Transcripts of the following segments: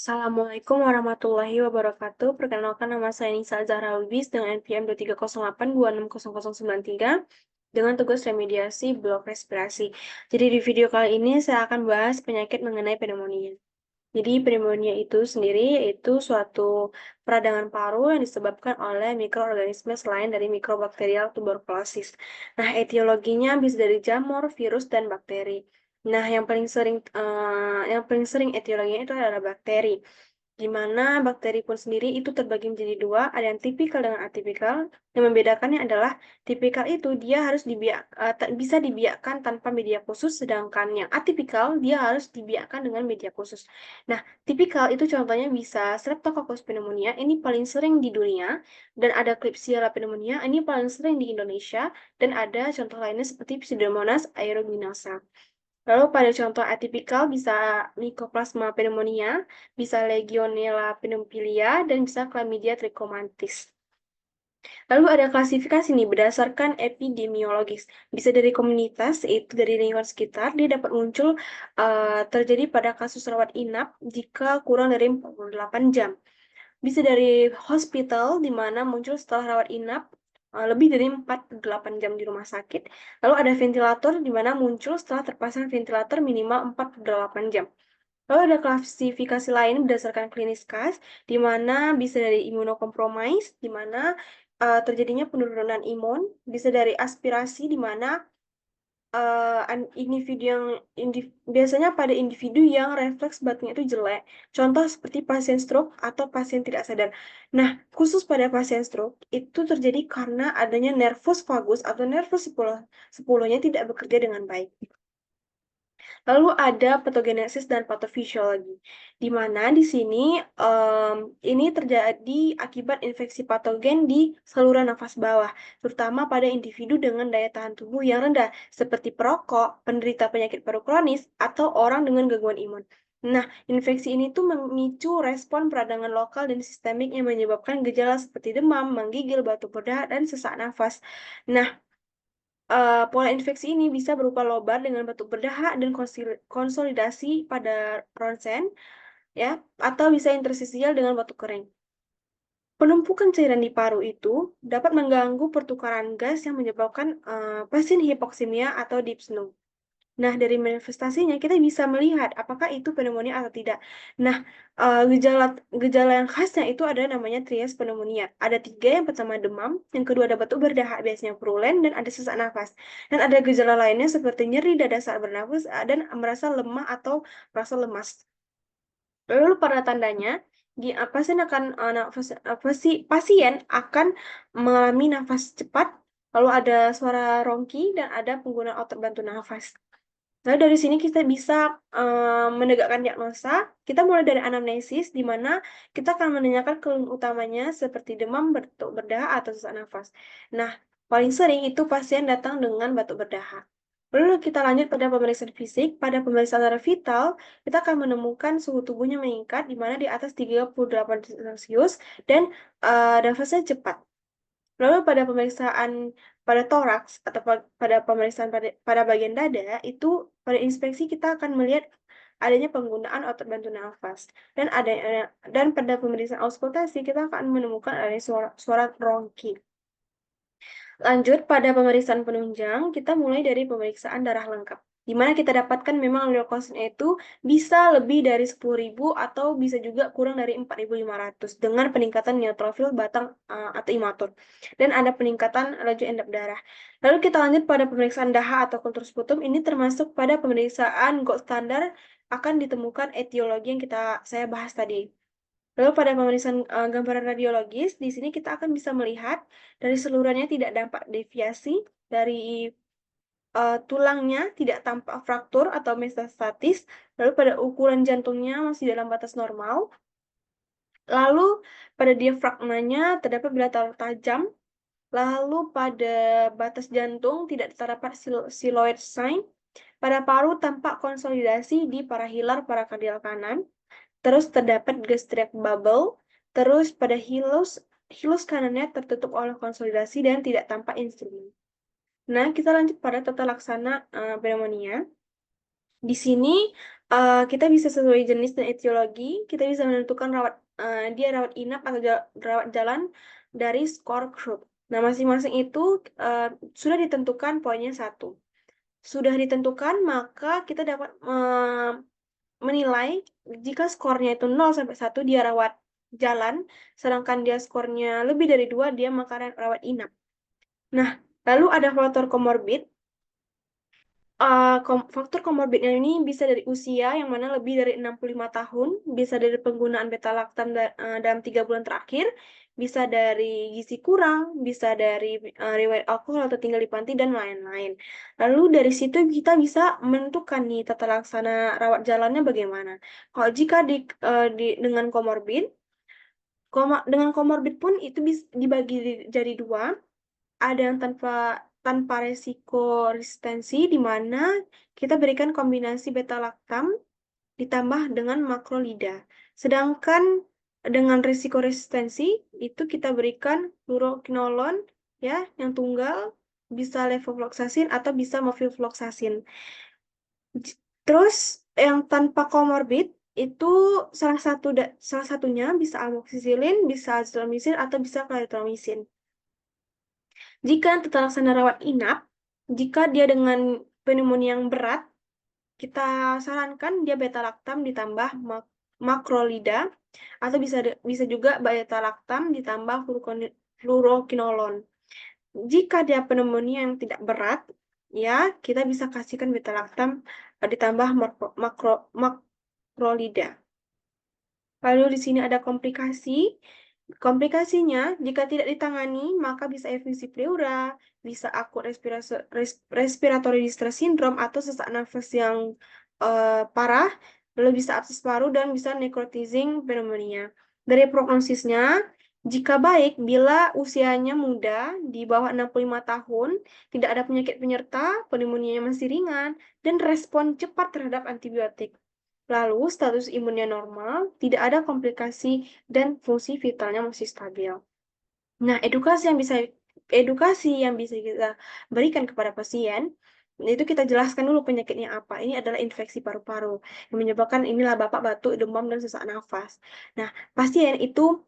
Assalamualaikum warahmatullahi wabarakatuh. Perkenalkan nama saya Nisa Zahra Lubis dengan NPM 2308260093 dengan tugas remediasi blok respirasi. Jadi di video kali ini saya akan bahas penyakit mengenai pneumonia. Jadi pneumonia itu sendiri yaitu suatu peradangan paru yang disebabkan oleh mikroorganisme selain dari mikrobakterial tuberkulosis. Nah, etiologinya bisa dari jamur, virus, dan bakteri. Nah, yang paling sering etiologinya itu adalah bakteri, di mana bakteri pun sendiri itu terbagi menjadi dua, ada yang tipikal dengan atipikal. Yang membedakannya adalah tipikal itu dia harus bisa dibiakkan tanpa media khusus, sedangkan yang atipikal dia harus dibiakkan dengan media khusus. Nah, tipikal itu contohnya bisa Streptococcus pneumonia, ini paling sering di dunia, dan ada Klebsiella pneumonia, ini paling sering di Indonesia, dan ada contoh lainnya seperti Pseudomonas aeruginosa. Lalu pada contoh atipikal bisa Mycoplasma pneumonia, bisa Legionella pneumophila, dan bisa Chlamydia trachomatis. Lalu ada klasifikasi nih berdasarkan epidemiologis. Bisa dari komunitas, yaitu dari lingkungan sekitar, dia dapat muncul terjadi pada kasus rawat inap jika kurang dari 48 jam. Bisa dari hospital, di mana muncul setelah rawat inap lebih dari 48 jam di rumah sakit. Lalu ada ventilator, di mana muncul setelah terpasang ventilator minimal 48 jam. Lalu ada klasifikasi lain berdasarkan klinis khas, di mana bisa dari imunokompromis, di mana terjadinya penurunan imun, bisa dari aspirasi, di mana biasanya pada individu yang refleks batuknya itu jelek. Contoh seperti pasien stroke atau pasien tidak sadar. Nah, khusus pada pasien stroke itu terjadi karena adanya nervus vagus atau nervus sepuluhnya tidak bekerja dengan baik. Lalu ada patogenesis dan patofisiologi, di mana di sini ini terjadi akibat infeksi patogen di saluran nafas bawah, terutama pada individu dengan daya tahan tubuh yang rendah, seperti perokok, penderita penyakit paru kronis, atau orang dengan gangguan imun. Nah, infeksi ini tuh memicu respon peradangan lokal dan sistemik yang menyebabkan gejala seperti demam, menggigil, batuk berdahak, dan sesak nafas. Nah, pola infeksi ini bisa berupa lobar dengan batuk berdahak dan konsolidasi pada ronsen, ya, atau bisa intersisial dengan batuk kering. Penumpukan cairan di paru itu dapat mengganggu pertukaran gas yang menyebabkan pasien hipoksimia atau dyspnea. Nah, dari manifestasinya kita bisa melihat apakah itu pneumonia atau tidak. Nah, gejala gejala yang khasnya itu ada namanya trias pneumonia. Ada tiga, yang pertama demam, yang kedua ada batuk berdahak biasanya purulen, dan ada sesak nafas. Dan ada gejala lainnya seperti nyeri dada saat bernafas dan merasa lemah atau merasa lemas. Lalu pada tandanya, pasien akan mengalami nafas cepat, lalu ada suara rongki, dan ada penggunaan otot bantu nafas. Lalu dari sini kita bisa menegakkan diagnosa. Kita mulai dari anamnesis, di mana kita akan menanyakan keluhan utamanya seperti demam, batuk berdahak, atau sesak nafas. Nah, paling sering itu pasien datang dengan batuk berdahak. Lalu kita lanjut pada pemeriksaan fisik. Pada pemeriksaan secara vital, kita akan menemukan suhu tubuhnya meningkat di mana di atas 38 Celcius dan nafasnya cepat. Lalu pada pemeriksaan pada toraks atau pada pemeriksaan pada bagian dada itu, pada inspeksi kita akan melihat adanya penggunaan otot bantu nafas, dan pada pemeriksaan auskultasi kita akan menemukan adanya suara rongki. Lanjut pada pemeriksaan penunjang, kita mulai dari pemeriksaan darah lengkap, di mana kita dapatkan memang leukositnya itu bisa lebih dari 10.000 atau bisa juga kurang dari 4.500 dengan peningkatan neutrofil batang atau imatur, dan ada peningkatan laju endap darah. Lalu kita lanjut pada pemeriksaan daha atau kultur sputum, ini termasuk pada pemeriksaan gold standar, akan ditemukan etiologi yang saya bahas tadi. Lalu pada pemeriksaan gambaran radiologis, di sini kita akan bisa melihat dari seluruhnya tidak dampak deviasi dari tulangnya, tidak tampak fraktur atau metastatis. Lalu pada ukuran jantungnya masih dalam batas normal. Lalu pada diafragmanya terdapat bilateral tajam. Lalu pada batas jantung tidak terdapat siloid sign. Pada paru tampak konsolidasi di parahilar parakardial kanan. Terus terdapat gastric bubble. Terus pada hilus kanannya tertutup oleh konsolidasi dan tidak tampak instrumen. Nah, kita lanjut pada tata laksana pneumonia. Di sini Kita bisa sesuai jenis dan etiologi, kita bisa menentukan dia rawat inap atau rawat jalan dari skor grup. Nah, masing-masing itu sudah ditentukan poinnya satu. Sudah ditentukan, maka kita dapat menilai jika skornya itu 0 sampai 1 dia rawat jalan, sedangkan dia skornya lebih dari 2 dia maka rawat inap. Nah, lalu ada faktor komorbid. Faktor komorbidnya ini bisa dari usia yang mana lebih dari 65 tahun, bisa dari penggunaan beta-laktam dalam 3 bulan terakhir, bisa dari gizi kurang, bisa dari riwayat alkohol atau tinggal di panti, dan lain-lain. Lalu dari situ kita bisa menentukan nih tata laksana rawat jalannya bagaimana. Kalau jika dengan komorbid, dengan komorbid pun itu bisa dibagi jadi dua, ada yang tanpa resiko resistensi, di mana kita berikan kombinasi beta laktam ditambah dengan makrolida. Sedangkan dengan resiko resistensi itu kita berikan fluorokinolon ya yang tunggal, bisa levofloxacin atau bisa mofifloxacin. Terus yang tanpa komorbid itu salah satunya bisa amoxicillin, bisa azithromycin atau bisa clarithromycin. Jika tata laksana rawat inap, jika dia dengan pneumonia yang berat, kita sarankan dia beta laktam ditambah makrolida, atau bisa juga beta laktam ditambah fluorokinolon. Jika dia pneumonia yang tidak berat, ya kita bisa kasihkan beta laktam ditambah makrolida. Lalu di sini ada komplikasi. Komplikasinya, jika tidak ditangani, maka bisa effusi pleura, bisa akut respiratory distress syndrome atau sesak nafas yang parah, lalu bisa abses paru dan bisa necrotizing pneumonia. Dari prognosisnya, jika baik, bila usianya muda, di bawah 65 tahun, tidak ada penyakit penyerta, pneumonia masih ringan, dan respon cepat terhadap antibiotik. Lalu, status imunnya normal, tidak ada komplikasi, dan fungsi vitalnya masih stabil. Nah, edukasi yang bisa kita berikan kepada pasien, itu kita jelaskan dulu penyakitnya apa. Ini adalah infeksi paru-paru yang menyebabkan inilah bapak batuk, demam, dan sesak nafas. Nah, pasien itu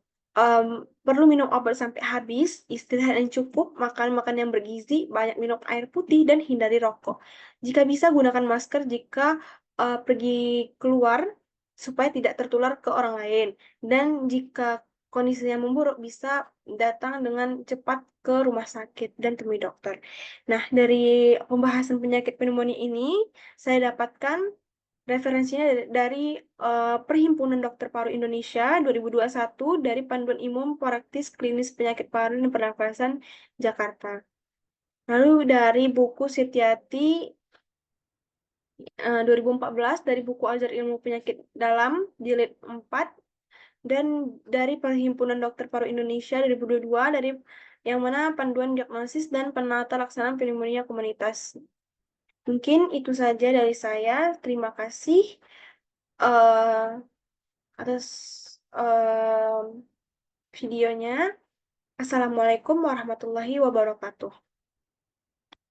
perlu minum obat sampai habis, istirahat yang cukup, makan yang bergizi, banyak minum air putih, dan hindari rokok. Jika bisa, gunakan masker jika pergi keluar supaya tidak tertular ke orang lain. Dan jika kondisinya memburuk, bisa datang dengan cepat ke rumah sakit dan temui dokter. Nah, dari pembahasan penyakit pneumonia ini, saya dapatkan referensinya dari Perhimpunan Dokter Paru Indonesia 2021 dari Panduan Umum Praktis Klinis Penyakit Paru dan Pernafasan Jakarta. Lalu dari buku Setiati 2014, dari buku Ajar Ilmu Penyakit Dalam jilid 4, dan dari Perhimpunan Dokter Paru Indonesia 2022 dari yang mana panduan diagnosis dan penata laksanaan pneumonia komunitas. Mungkin itu saja dari saya. Terima kasih atas videonya. Assalamualaikum warahmatullahi wabarakatuh.